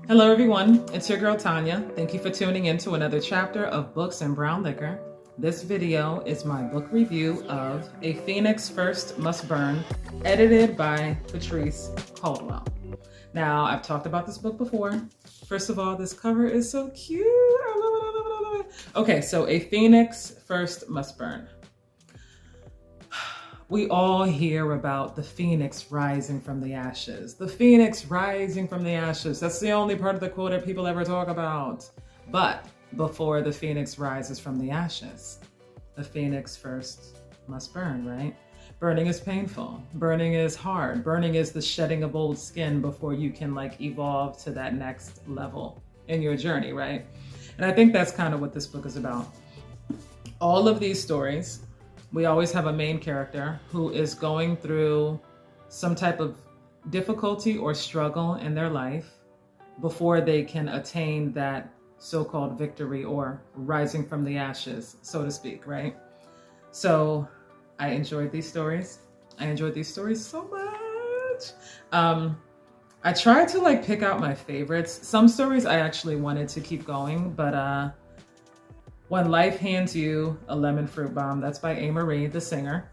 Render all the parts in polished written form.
Hello everyone, it's your girl Tanya. Thank you for tuning in to another chapter of Books and Brown Liquor. This video is my book review of A Phoenix First Must Burn, edited by Patrice Caldwell. Now, I've talked about this book before. First of all, this cover is so cute. I love it, I love it, I love it. Okay, so A Phoenix First Must Burn. We all hear about the phoenix rising from the ashes. The phoenix rising from the ashes. That's the only part of the quote that people ever talk about. But before the phoenix rises from the ashes, the phoenix first must burn, right? Burning is painful. Burning is hard. Burning is the shedding of old skin before you can evolve to that next level in your journey, right? And I think that's kind of what this book is about. All of these stories, we always have a main character who is going through some type of difficulty or struggle in their life before they can attain that so-called victory or rising from the ashes, so to speak, right? So I enjoyed these stories. I enjoyed these stories so much. I tried to pick out my favorites. Some stories I actually wanted to keep going, but When Life Hands You a Lemon Fruit Bomb, that's by A. Marie, the singer.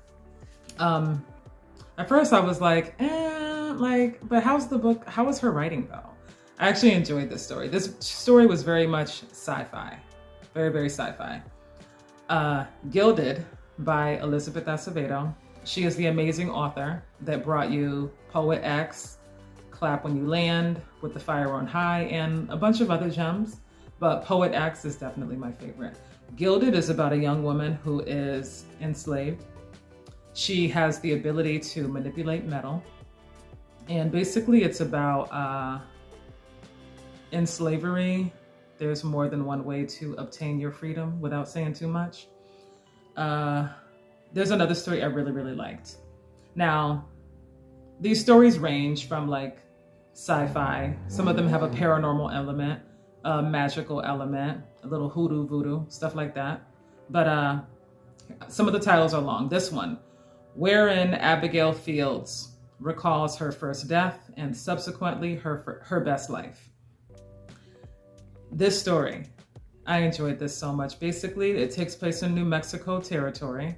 At first I was but how was her writing though? I actually enjoyed this story. This story was very much sci-fi, very, very sci-fi. Gilded by Elizabeth Acevedo. She is the amazing author that brought you Poet X, Clap When You Land, With the Fire on High, and a bunch of other gems. But Poet X is definitely my favorite. Gilded is about a young woman who is enslaved. She has the ability to manipulate metal. And basically it's about, in slavery, there's more than one way to obtain your freedom without saying too much. There's another story I really, really liked. Now, these stories range from sci-fi. Some of them have a paranormal element, a magical element, a little hoodoo, voodoo, stuff like that. But some of the titles are long. This one, wherein Abigail Fields recalls her first death and subsequently her best life. This story, I enjoyed this so much. Basically, it takes place in New Mexico territory.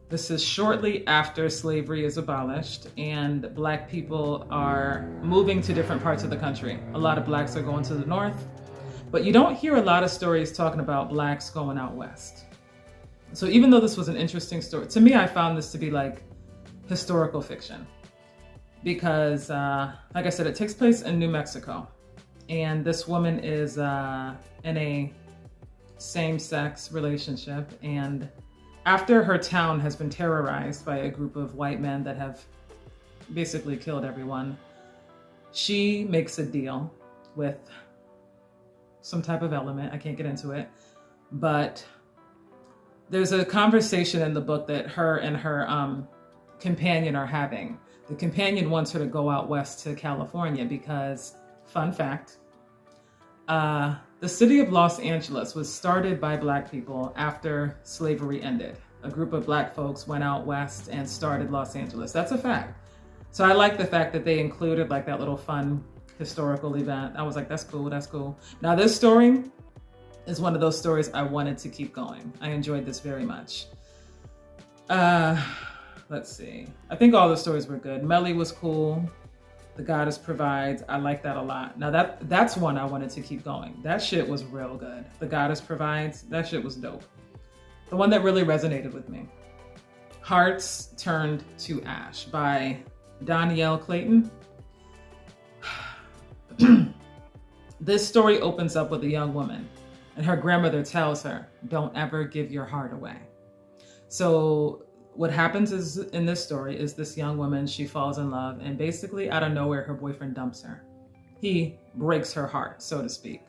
This is shortly after slavery is abolished and Black people are moving to different parts of the country. A lot of Blacks are going to the north. But you don't hear a lot of stories talking about Blacks going out west. So even though this was an interesting story, to me, I found this to be historical fiction. Because, like I said, it takes place in New Mexico. And this woman is in a same-sex relationship. And after her town has been terrorized by a group of white men that have basically killed everyone, she makes a deal with some type of element. I can't get into it, but there's a conversation in the book that her and her companion are having. The companion wants her to go out west to California because, fun fact, the city of Los Angeles was started by Black people after slavery ended. A group of Black folks went out west and started Los Angeles. That's a fact. So I like the fact that they included that little fun historical event. I was like, that's cool, that's cool. Now this story is one of those stories I wanted to keep going. I enjoyed this very much. Let's see. I think all the stories were good. Melly was cool. The Goddess Provides. I like that a lot. Now that's one I wanted to keep going. That shit was real good. The Goddess Provides. That shit was dope. The one that really resonated with me. Hearts Turned to Ash by Danielle Clayton. This story opens up with a young woman and her grandmother tells her, don't ever give your heart away. So what happens is in this story is this young woman, she falls in love and basically out of nowhere, her boyfriend dumps her. He breaks her heart, so to speak.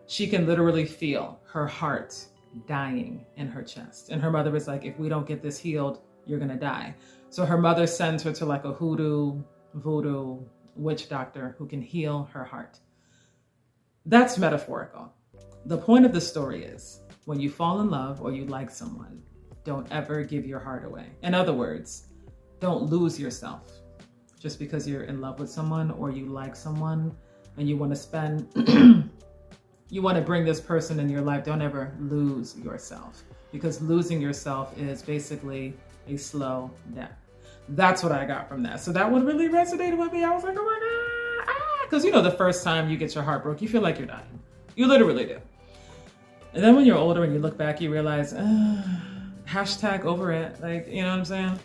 She can literally feel her heart dying in her chest. And her mother is like, if we don't get this healed, you're gonna die. So her mother sends her to a hoodoo, voodoo, witch doctor who can heal her heart. That's metaphorical. The point of the story is when you fall in love or you like someone, don't ever give your heart away. In other words, don't lose yourself just because you're in love with someone or you like someone. and you want to spend, you want to bring this person in your life, don't ever lose yourself, because losing yourself is basically a slow death. That's what I got from that. So that one really resonated with me. I was like, oh my God. Because you know, the first time you get your heart broke, you feel like you're dying. You literally do. And then when you're older and you look back, you realize, hashtag over it. Like, you know what I'm saying?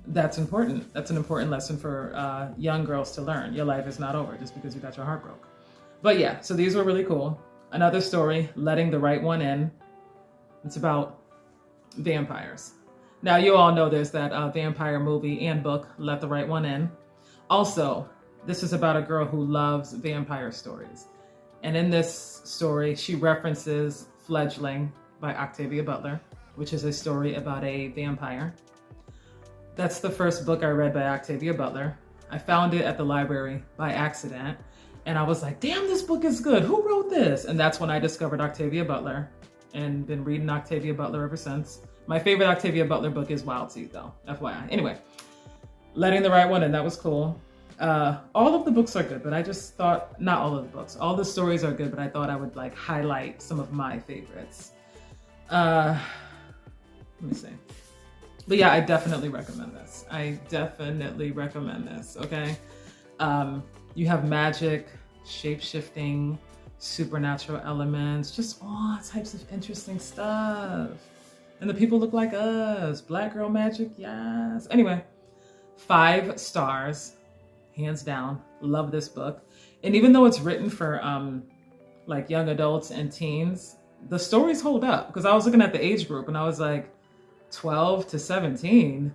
That's important. That's an important lesson for young girls to learn. Your life is not over just because you got your heart broke. But yeah, so these were really cool. Another story, Letting the Right One In. It's about vampires. Now, you all know there's that vampire movie and book, Let the Right One In. Also, this is about a girl who loves vampire stories. And in this story, she references Fledgling by Octavia Butler, which is a story about a vampire. That's the first book I read by Octavia Butler. I found it at the library by accident. And I was like, damn, this book is good. Who wrote this? And that's when I discovered Octavia Butler and been reading Octavia Butler ever since. My favorite Octavia Butler book is Wild Seed, though, FYI. Anyway, Letting the Right One In, that was cool. All of the books are good, but I just thought, not all of the books, all the stories are good, but I thought I would like highlight some of my favorites. Let me see. But yeah, I definitely recommend this. I definitely recommend this, okay? You have magic, shape-shifting, supernatural elements, just all types of interesting stuff. And the people look like us. Black girl magic, yes. Anyway, 5 stars, hands down. Love this book. And even though it's written for like young adults and teens, the stories hold up. Because I was looking at the age group and I was like, 12 to 17.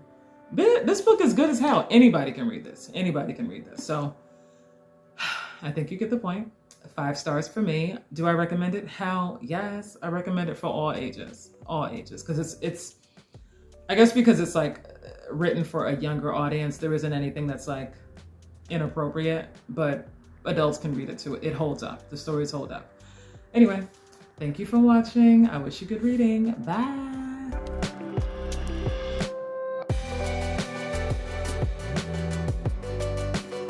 This book is good as hell. Anybody can read this. Anybody can read this. So I think you get the point. 5 stars for me. Do I recommend it? Hell yes. I recommend it for all ages. All ages. Because it's I guess because it's like written for a younger audience, there isn't anything that's like inappropriate, but adults can read it too. It holds up. The stories hold up. Anyway, thank you for watching. I wish you good reading. Bye.